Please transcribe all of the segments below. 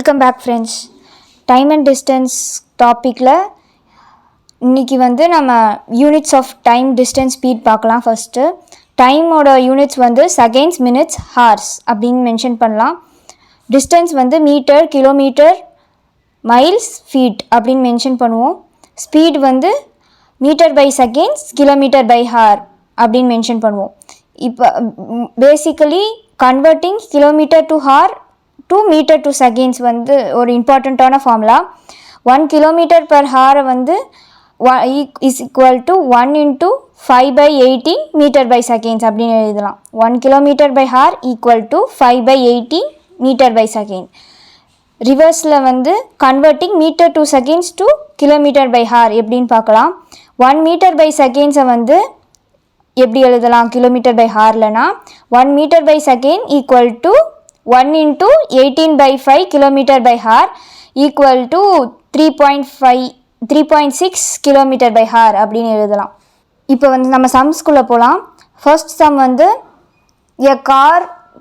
Welcome back friends. Time and distance டாப்பிக்கில் இன்றைக்கி நம்ம units of time distance speed பார்க்கலாம். ஃபஸ்ட்டு டைமோட யூனிட்ஸ் செகண்ட்ஸ், மினிட்ஸ், ஹார்ஸ் அப்படின்னு மென்ஷன் பண்ணலாம். Distance metre, kilometre, miles, feet அப்படின்னு மென்ஷன் பண்ணுவோம். Speed metre by seconds, kilometre by hour அப்படின்னு மென்ஷன் பண்ணுவோம். இப்போ basically converting kilometre to hour to meter to seconds ஒரு இம்பார்ட்டண்ட்டான ஃபார்முலா. 1 கிலோமீட்டர் பர் ஹாரை is equal to 1 into 5/18 metre by seconds அப்படின்னு எழுதலாம். 1 kilometre by hour equal to 5/18 metre by second. ரிவர்ஸில் converting metre to seconds to kilometre by hour எப்படின்னு பார்க்கலாம். 1 metre by செகண்ட்ஸை எப்படி எழுதலாம் கிலோமீட்டர் பை ஹார்லனா 1 metre by second equal to 1 into 18/5 kilometer by hour equal to 3.6 kilometer by hour அப்படின்னு எழுதலாம். இப்போ நம்ம சம்ஸ்குள்ளே போகலாம். First sum a car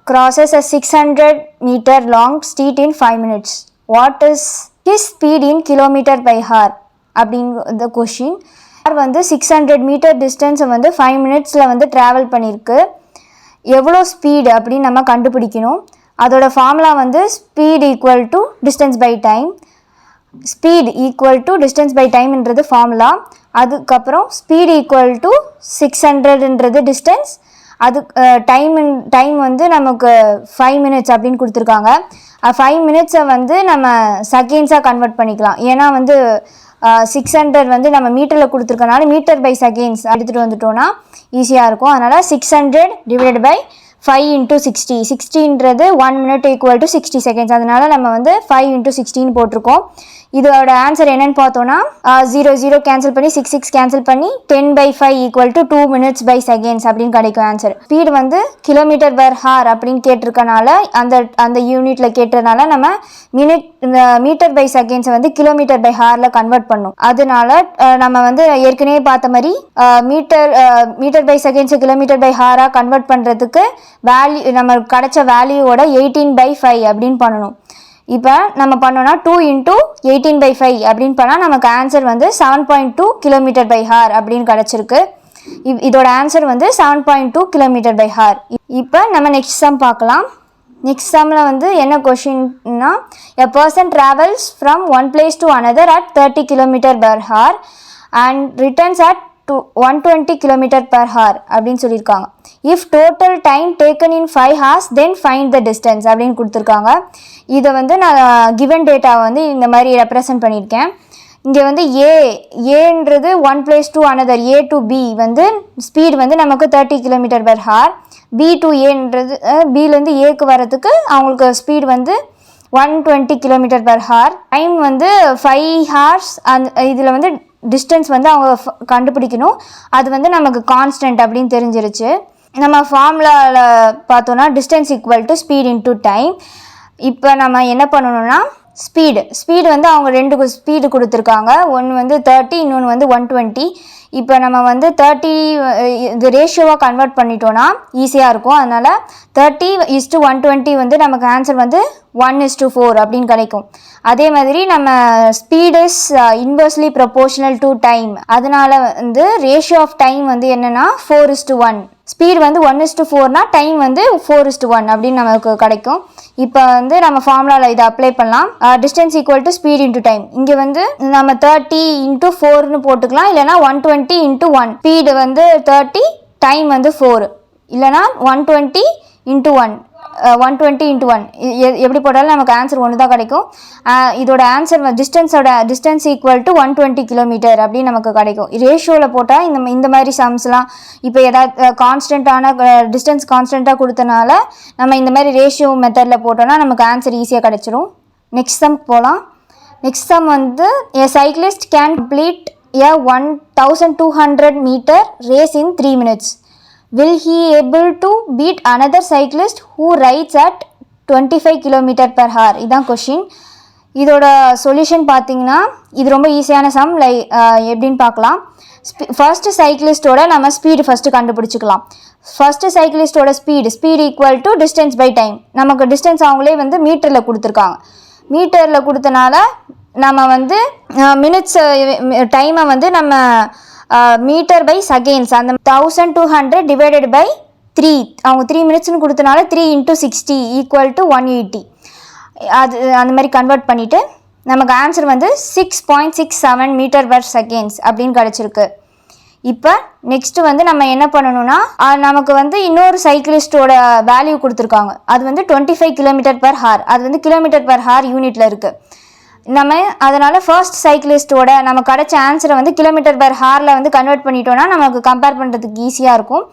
crosses a 600 meter long street in 5 minutes. What is his speed in kilometer by hour அப்படிங்கிற question. Car 600 metre டிஸ்டன்ஸை 5 மினிட்ஸில் travel பண்ணியிருக்கு. எவ்வளோ speed அப்படின்னு நம்ம கண்டுபிடிக்கணும். அதோட formula speed equal to distance by time. Speed equal to distance by டைம்ன்றது formula. அதுக்கப்புறம் ஸ்பீட் ஈக்குவல் டு 600ன்றது டிஸ்டன்ஸ். அது டைம் நமக்கு 5 மினிட்ஸ் அப்படின்னு கொடுத்துருக்காங்க. 5 மினிட்ஸை நம்ம செகண்ட்ஸாக கன்வெர்ட் பண்ணிக்கலாம். ஏன்னா 600 நம்ம மீட்டரில் கொடுத்துருக்கனால மீட்டர் பை செகண்ட்ஸ் எடுத்துகிட்டு வந்துட்டோன்னா ஈஸியாக இருக்கும். அதனால் 600 டிவைடட் பை 5 into 60. 60ன்றது 1 minute equal to 60 seconds. அதனால் நம்ம 5 into 16 போட்டிருக்கோம். இதோட ஆன்சர் என்னன்னு பார்த்தோன்னா 0 கேன்சல் பண்ணி 6 கேன்சல் பண்ணி 10/5 equal to 2 minutes by seconds அப்படின்னு கிடைக்கும் answer. Speed kilometre per hour அப்படின்னு கேட்டிருக்கனால அந்த யூனிட்ல கேட்டதுனால நம்ம மீட்டர் பை செகண்ட்ஸை கிலோமீட்டர் பை ஹார்ல கன்வெர்ட் பண்ணும். அதனால நம்ம ஏற்கனவே பார்த்த மாதிரி metre by seconds kilometre by ஹாரா கன்வெர்ட் பண்றதுக்கு வேல்யூ நம்ம கிடைச்ச வேல்யூவோட 18/5 அப்படின்னு பண்ணணும். இப்போ நம்ம பண்ணோன்னா 2 into 18/5 அப்படின்னு பண்ணால் நமக்கு ஆன்சர் 7.2 கிலோமீட்டர் பை ஹார் அப்படின்னு கிடச்சிருக்கு. இதோட ஆன்சர் 7.2 கிலோமீட்டர் பை ஹார். இப்போ நம்ம நெக்ஸ்ட் சம் பார்க்கலாம். நெக்ஸ்ட் சம்மில் என்ன கொஷின்னா a person travels from one place to another at 30 kilometer per hour and returns at 120 kilometer per hour அப்படின்னு சொல்லியிருக்காங்க. if total time taken in 5 hours then find the distance அப்படின்னு கொடுத்துருக்காங்க. இதை நான் given டேட்டாவை இந்த மாதிரி ரெப்ரசன்ட் பண்ணியிருக்கேன். இங்கே ஏன்றது 1 place to another, A to B speed நமக்கு 30 kilometer per hour. B to Aன்றது பிலேருந்து ஏக்கு வரதுக்கு அவங்களுக்கு speed 120 kilometer per hour. Time 5 hours. இதில் டிஸ்டன்ஸ் அவங்க கண்டுபிடிக்கணும். அது நமக்கு கான்ஸ்டன்ட் அப்படின்னு தெரிஞ்சிருச்சு. நம்ம ஃபார்முலாவில் பார்த்தோன்னா distance equal to speed into time. இப்போ நம்ம என்ன பண்ணணும்னா ஸ்பீடு அவங்க 2 ஸ்பீடு கொடுத்துருக்காங்க. ஒன்று 30, இன்னொன்று 120. இப்போ நம்ம 30 இது ரேஷியோவாக கன்வெர்ட் பண்ணிட்டோன்னா ஈஸியாக இருக்கும். அதனால் 30:120 நமக்கு ஆன்சர் 1:4 அப்படின்னு கிடைக்கும். அதே மாதிரி நம்ம speed is inversely proportional to time. அதனால ரேஷியோ ஆஃப் டைம் என்னென்னா 4:1. ஸ்பீட் 1:4னா டைம் 4:1 அப்படின்னு நமக்கு கிடைக்கும். இப்போ நம்ம ஃபார்முலாவில் இதை அப்ளை பண்ணலாம். Distance equal to speed into time. இங்கே நம்ம 30 into 4னு போட்டுக்கலாம். இல்லைனா 120 into 1. Speed 30, time 4. இல்லைனா 120 into 1. 120 into 1 எப்படி போட்டாலும் நமக்கு ஆன்சர் ஒன்று தான் கிடைக்கும். இதோட answer distance equal to 120 kilometre அப்படின்னு நமக்கு கிடைக்கும். ரேஷியோவில் போட்டால் இந்த மாதிரி சம்ஸ்லாம் இப்போ ஏதாவது கான்ஸ்டண்ட்டான டிஸ்டன்ஸ் கான்ஸ்டண்ட்டாக கொடுத்தனால நம்ம இந்த மாதிரி ரேஷியோ மெத்தடில் போட்டோன்னா நமக்கு ஆன்சர் ஈஸியாக கிடைச்சிரும். நெக்ஸ்ட் சம் போகலாம். Next sum a cyclist can complete a 1200 meter race in 3 minutes. Will he able to beat another cyclist who rides at 25 kilometer per hour? இதான் கொஷின். இதோட சொல்யூஷன் பார்த்தீங்கன்னா இது ரொம்ப ஈஸியான சம். எப்படின்னு பார்க்கலாம். ஃபர்ஸ்ட் சைக்கிளிஸ்டோட நம்ம ஸ்பீடு ஃபஸ்ட்டு கண்டுபிடிச்சிக்கலாம். ஃபர்ஸ்ட் சைக்கிளிஸ்டோட speed equal to distance by time. நமக்கு டிஸ்டன்ஸ் அவங்களே மீட்டரில் கொடுத்துருக்காங்க. மீட்டரில் கொடுத்தனால நம்ம வந்து மினிட்ஸ் டைமை வந்து நம்ம மீட்டர் பை செகண்ட்ஸ் அந்த 1200 டிவைடட் பை 3 அவங்க 3 மினிட்ஸ்னு கொடுத்தனால 3 × 60 = 180 அது அந்த மாதிரி கன்வெர்ட் பண்ணிவிட்டு நமக்கு ஆன்சர் வந்து 6.67 மீட்டர்/செகண்ட்ஸ் அப்படின்னு கிடச்சிருக்கு. இப்போ நெக்ஸ்ட்டு வந்து நம்ம என்ன பண்ணணும்னா நமக்கு வந்து இன்னொரு சைக்கிளிஸ்டோட வேல்யூ கொடுத்துருக்காங்க. அது வந்து 25 km/h. அது வந்து km/h யூனிட்டில் இருக்குது. நம்ம அதனால் ஃபர்ஸ்ட் சைக்கிளிஸ்டோட நம்ம கிடச்ச ஆன்சரை வந்து km/hல வந்து கன்வெர்ட் பண்ணிட்டோன்னா நமக்கு கம்பேர் பண்ணுறதுக்கு ஈஸியாக இருக்கும்.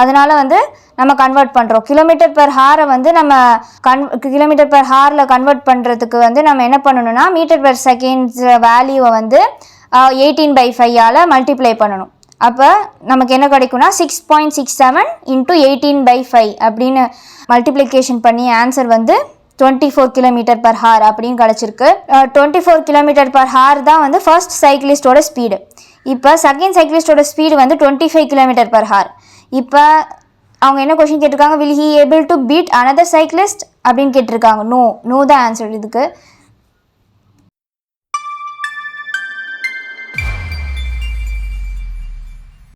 அதனால் வந்து நம்ம கன்வெர்ட் பண்ணுறோம். km/hரை வந்து நம்ம km/hல கன்வெர்ட் பண்ணுறதுக்கு வந்து நம்ம என்ன பண்ணணும்னா மீட்டர்/செகண்ட்ஸ் வேல்யூவை வந்து 18/5ஆல் மல்டிப்ளை பண்ணணும். அப்போ நமக்கு என்ன கிடைக்கும்னா 6.67 × 18/5 அப்படின்னு மல்டிப்ளிகேஷன் பண்ணி ஆன்சர் வந்து 24 km/h அப்படின்னு கிடச்சிருக்கு. 24 km/h தான் வந்து ஃபர்ஸ்ட் சைக்கிளிஸ்டோட ஸ்பீடு. இப்போ செகண்ட் சைக்கிளிஸ்டோட ஸ்பீடு வந்து 25 km/h. இப்போ அவங்க என்ன கொஷின் கேட்டிருக்காங்க, will he able to beat another cyclist அப்படின்னு கேட்டிருக்காங்க. நோ தான் ஆன்சர் இதுக்கு.